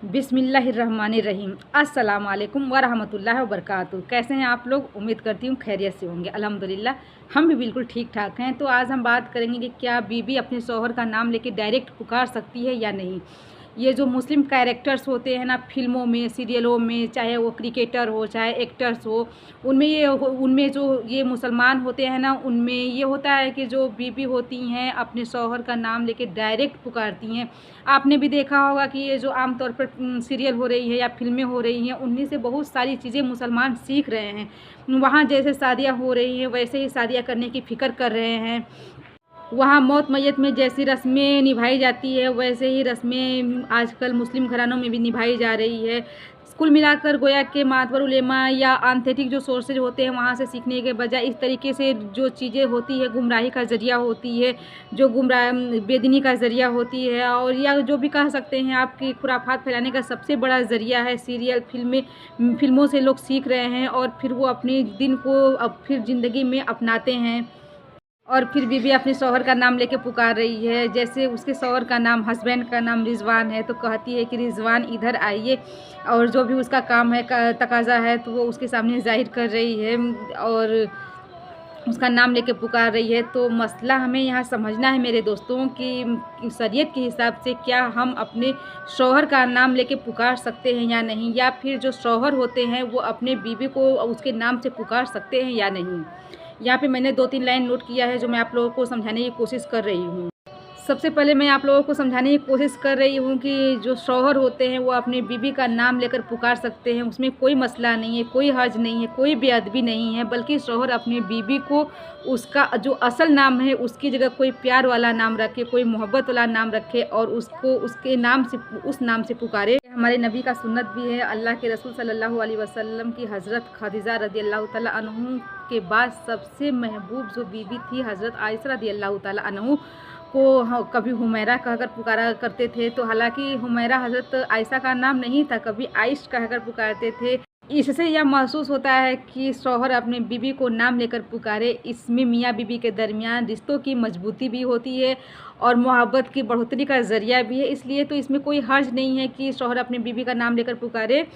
बिस्मिल्लाहिर्रहमानिर्रहीम। अस्सलाम वालेकुम वरहमतुल्लाहि वबरकातुहू। कैसे हैं आप लोग? उम्मीद करती हूँ खैरियत से होंगे। अल्हम्दुलिल्लाह हम भी बिल्कुल ठीक ठाक हैं। तो आज हम बात करेंगे कि क्या बीवी अपने शौहर का नाम लेके डायरेक्ट पुकार सकती है या नहीं। ये जो मुस्लिम कैरेक्टर्स होते हैं ना, फिल्मों में, सीरियलों में, चाहे वो क्रिकेटर हो चाहे एक्टर्स हो, उनमें जो ये मुसलमान होते हैं ना, उनमें ये होता है कि जो बीवी होती हैं अपने शौहर का नाम लेके डायरेक्ट पुकारती हैं। आपने भी देखा होगा कि ये जो आमतौर पर सीरियल हो रही है या फिल्में हो रही हैं, उनमें से बहुत सारी चीज़ें मुसलमान सीख रहे हैं। वहाँ जैसे शादियाँ हो रही हैं वैसे ही शादियाँ करने की फ़िक्र कर रहे हैं। वहाँ मौत मैयत में जैसी रस्में निभाई जाती है वैसे ही रस्में आजकल मुस्लिम घरानों में भी निभाई जा रही है। कुल मिलाकर गोया के मातबर उलेमा या आंथेटिक जो सोर्सेज होते हैं वहाँ से सीखने के बजाय इस तरीके से जो चीज़ें होती है गुमराही का ज़रिया होती है, जो गुमराह बेदीनी का ज़रिया होती है, और या जो भी कह सकते हैं आपकी खुराफात फैलाने का सबसे बड़ा ज़रिया है सीरियल फिल्मों से लोग सीख रहे हैं और फिर वो अपने दिन को अब फिर ज़िंदगी में अपनाते हैं। और फिर बीवी अपने शौहर का नाम लेके पुकार रही है। जैसे उसके शौहर का नाम, हस्बैंड का नाम रिजवान है, तो कहती है कि रिजवान इधर आइए, और जो भी उसका काम है तकाजा है तो वो उसके सामने जाहिर कर रही है और उसका नाम लेके पुकार रही है। तो मसला हमें यहाँ समझना है मेरे दोस्तों कि शरीयत के हिसाब से क्या हम अपने शौहर का नाम लेके पुकार सकते हैं या नहीं, या फिर जो शौहर होते हैं वो अपने बीवी को उसके नाम से पुकार सकते हैं या नहीं। यहाँ पे मैंने 2-3 लाइन नोट किया है जो मैं आप लोगों को समझाने की कोशिश कर रही हूँ। सबसे पहले मैं आप लोगों को समझाने की कोशिश कर रही हूँ कि जो शौहर होते हैं वो अपनी बीवी का नाम लेकर पुकार सकते हैं, उसमें कोई मसला नहीं है, कोई हर्ज नहीं है, कोई बेअदबी नहीं है। बल्कि शौहर अपनी बीवी को उसका जो असल नाम है उसकी जगह कोई प्यार वाला नाम रखे, कोई मोहब्बत वाला नाम रखे और उसको उसके नाम से, उस नाम से पुकारे। हमारे नबी का सुन्नत भी है। अल्लाह के रसूल सल्लल्लाहु अलैहि वसल्लम की हज़रत खदीजा रज़ियल्लाहु ताला अन्हु के बाद सबसे महबूब जो बीवी थी हज़रत आयशा रज़ियल्लाहु ताला अन्हु को कभी हुमैरा कहकर पुकारा करते थे। तो हालांकि हुमैरा हज़रत आयशा का नाम नहीं था, कभी आइश कहकर पुकारते थे। इससे यह महसूस होता है कि शौहर अपने बीवी को नाम लेकर पुकारे, इसमें मियाँ बीवी के दरमियान रिश्तों की मजबूती भी होती है और मोहब्बत की बढ़ोतरी का ज़रिया भी है। इसलिए तो इसमें कोई हर्ज नहीं है कि शौहर अपनी बीवी का नाम लेकर पुकारे,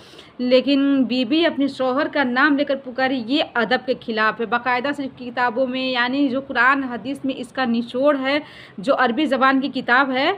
लेकिन बीवी अपने शौहर का नाम लेकर पुकारे ये अदब के ख़िलाफ़ है। बाकायदा से किताबों में, यानी जो कुरान हदीस में इसका निचोड़ है, जो अरबी ज़बान की किताब है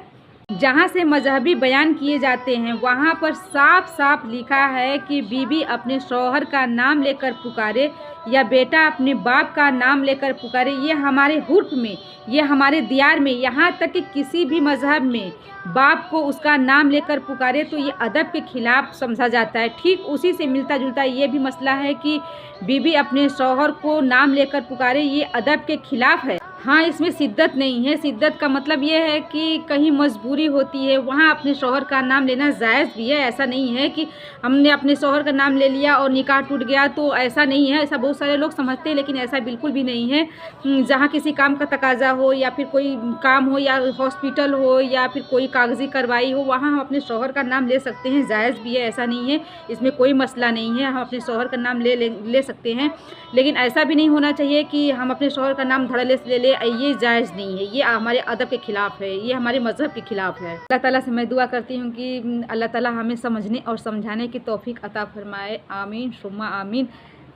जहाँ से मजहबी बयान किए जाते हैं, वहाँ पर साफ साफ लिखा है कि बीवी अपने शौहर का नाम लेकर पुकारे या बेटा अपने बाप का नाम लेकर पुकारे। ये हमारे हुर्फ में, ये हमारे दियार में, यहाँ तक कि किसी भी मजहब में बाप को उसका नाम लेकर पुकारे तो ये अदब के ख़िलाफ़ समझा जाता है। ठीक उसी से मिलता जुलता ये भी मसला है कि बीवी अपने शौहर को नाम लेकर पुकारे, ये अदब के ख़िलाफ़ है। हाँ, इसमें शिद्दत नहीं है। शिद्दत का मतलब ये है कि कहीं मजबूरी होती है, वहाँ अपने शौहर का नाम लेना जायज़ भी है। ऐसा नहीं है कि हमने अपने शौहर का नाम ले लिया और निकाह टूट गया, तो ऐसा नहीं है। ऐसा बहुत सारे लोग समझते हैं, लेकिन ऐसा बिल्कुल भी नहीं है। जहाँ किसी काम का तकाजा हो या फिर कोई काम हो या हॉस्पिटल हो या फिर कोई कागज़ी कार्रवाई हो, वहाँ हम अपने शौहर का नाम ले सकते हैं, जायज़ भी है। ऐसा नहीं है, इसमें कोई मसला नहीं है, हम अपने शौहर का नाम ले सकते हैं। लेकिन ऐसा भी नहीं होना चाहिए कि हम अपने शौहर का नाम धड़ल्ले से ले लें, ये जायज़ नहीं है। ये हमारे अदब के ख़िलाफ़ है, ये हमारे मज़हब के ख़िलाफ़ है। अल्लाह ताला से मैं दुआ करती हूँ कि अल्लाह ताला हमें समझने और समझाने की तौफ़ीक अता फ़रमाए। आमीन सुम्मा आमीन।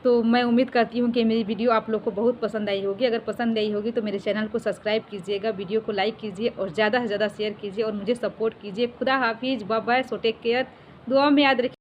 तो मैं उम्मीद करती हूँ कि मेरी वीडियो आप लोग को बहुत पसंद आई होगी। अगर पसंद आई होगी तो मेरे चैनल को सब्सक्राइब कीजिएगा, वीडियो को लाइक कीजिए और ज़्यादा से ज़्यादा शेयर कीजिए और मुझे सपोर्ट कीजिए। खुदा हाफिज़, bye bye, so take care, दुआ में याद रखिए।